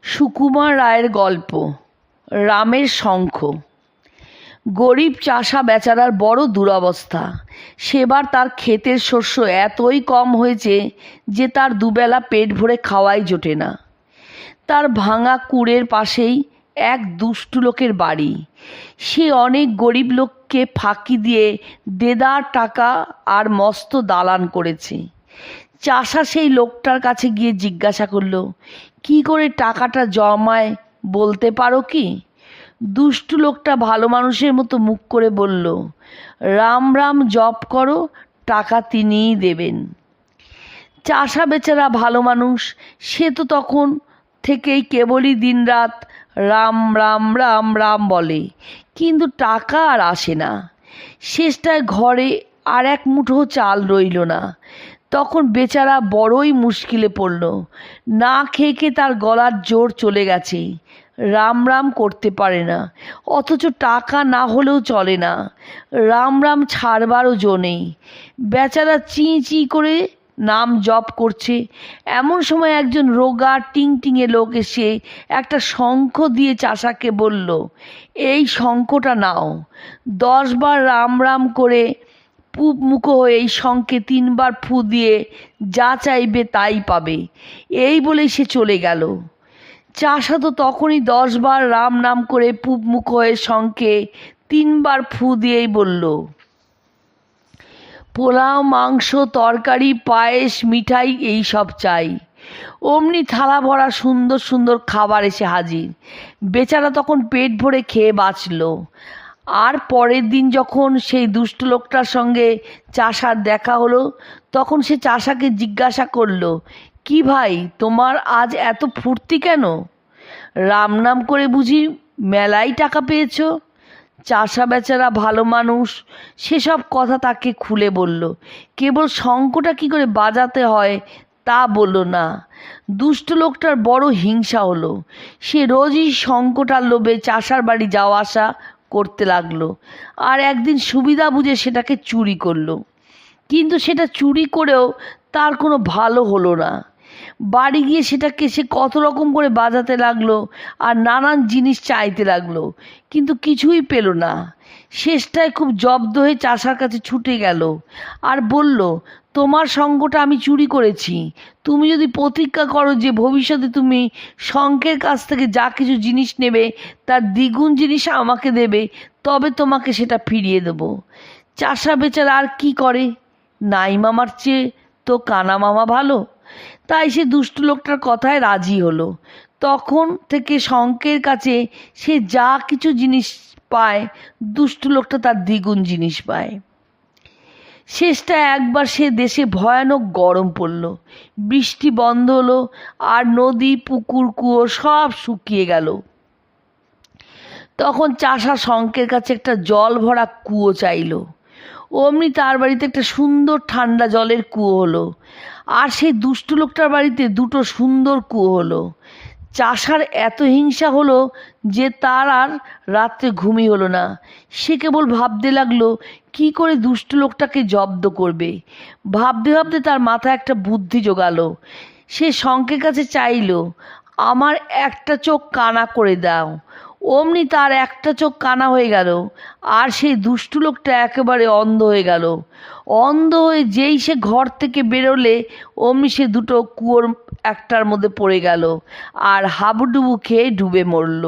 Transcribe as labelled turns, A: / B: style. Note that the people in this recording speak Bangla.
A: সুকুমার রায়ের গল্প রামের শঙ্খ। গরিব চাষা বেচারার বড় দুরবস্থা। সেবার তার ক্ষেতের শস্য এতই কম হয়েছে যে তার দুবেলা পেট ভরে খাওয়াই জোটে না। তার ভাঙা কুড়ের পাশেই এক দুষ্টু লোকের বাড়ি। সে অনেক গরিব লোককে ফাঁকি দিয়ে দেদার টাকা আর মস্ত দালান করেছে। চাষা সেই লোকটার কাছে গিয়ে জিজ্ঞাসা করলো, কি করে টাকাটা জমায় বলতে পারো কি? দুষ্টু লোকটা ভালো মানুষের মতো মুখ করে বলল, রাম রাম জপ করো, টাকা তিনিই দেবেন। চাষা বেচারা ভালো মানুষ, সে তো তখন থেকেই কেবলই দিনরাত রাম রাম রাম রাম বলে, কিন্তু টাকা আর আসে না। শেষটায় ঘরে আর এক মুঠো চাল রইল না। তখন বেচারা বড়ই মুশকিলে পড়ল। না খেয়ে তার গলার জোর চলে গেছে। রাম রাম করতে পারে না, অথচ টাকা না হলেও চলে না। রাম রাম ছাড়বারও জো নেই। বেচারা চি চি করে নাম জপ করছে। এমন সময় একজন রোগা টিংটিঙে লোক এসে একটা শঙ্খ দিয়ে চাষাকে বলল, এই শঙ্খটা নাও। 10 বার রাম রাম করে পূব মুখ হয়ে এই শঙ্খে 3 বার ফু দিয়ে যা চাইবে তাই পাবে। এই বলেই সে চলে গেল। চাষা তো তখনই 10 বার রাম নাম করে পূব মুখ হয়ে শঙ্খে 3 বার ফু দিয়েই বলল, পোলাও, মাংস, তরকারি, পায়েস, মিঠাই এই সব চাই। অমনি থালা ভরা সুন্দর সুন্দর খাবার এসে হাজির। বেচারা তখন পেট ভরে খেয়ে বাঁচল। আর পরের দিন যখন সেই দুষ্ট লোকটার সঙ্গে চাষার দেখা হলো, তখন সে চাষাকে জিজ্ঞাসা করলো, কি ভাই, তোমার আজ এত ফুর্তি কেন? রাম নাম করে বুঝি মেলাই টাকা পেয়েছ? চাষা বেচারা ভালো মানুষ, সেসব কথা তাকে খুলে বলল। কেবল শঙ্খটা কি করে বাজাতে হয় তা বলল না। দুষ্ট লোকটার বড় হিংসা হলো। সে রোজই শঙ্খটার লোভে চাষার বাড়ি যাওয়া আসা করতে লাগলো। আর একদিন সুবিধা বুঝে সেটাকে চুরি করলো। কিন্তু সেটা চুরি করেও তার কোনো ভালো হলো না। বাড়ি গিয়ে সেটাকে সে কত রকম করে বাজাতে লাগলো আর নানান জিনিস চাইতে লাগলো, কিন্তু কিছুই পেল না। শেষটায় খুব জব্দ হয়ে চাষার কাছে ছুটে গেল আর বলল, তোমার শঙ্খটা আমি চুরি করেছি। তুমি যদি প্রতিজ্ঞা করো যে ভবিষ্যতে তুমি শঙ্খের কাছ থেকে যা কিছু জিনিস নেবে তার দ্বিগুণ জিনিস আমাকে দেবে, তবে তোমাকে সেটা ফিরিয়ে দেব। চাষা বেচারা আর কি করে, নাই মামার চেয়ে তো কানা মামা ভালো। তাই সে দুষ্ট লোকটার কথায় রাজি হলো। তখন থেকে শঙ্খের কাছে সে যা কিছু জিনিস পায়, দুষ্ট লোকটা তার দ্বিগুণ জিনিস পায়। শেষটা একবার সে দেশে ভয়ানক গরম পড়ল। বৃষ্টি বন্ধ হলো আর নদী, পুকুর, কুয়ো সব শুকিয়ে গেল। তখন চাষা শঙ্খের কাছে একটা জল ভরা কুয়ো চাইল। অমনি তার বাড়িতে একটা সুন্দর ঠান্ডা জলের কুয়ো হলো। আর সেই দুষ্ট লোকটার বাড়িতে 2টো সুন্দর কুয়ো হলো। চাষার এত হিংসা হলো যে তার আর রাত্রে ঘুমই হলো না। সে কেবল ভাবতে লাগলো কি করে দুষ্ট লোকটাকে জব্দ করবে। ভাবতে ভাবতে তার মাথায় একটা বুদ্ধি জোগালো। সে শঙ্খের কাছে চাইল, আমার একটা চোখ কানা করে দাও। অমনি তার একটা চোখ কানা হয়ে গেল আর সেই দুষ্টু লোকটা একেবারে অন্ধ হয়ে গেল। অন্ধ হয়ে যেই সে ঘর থেকে বেরোলে অমনি সে 2টো কুয়োর একটার মধ্যে পড়ে গেল আর হাবুডুবু খেয়ে ডুবে মরল।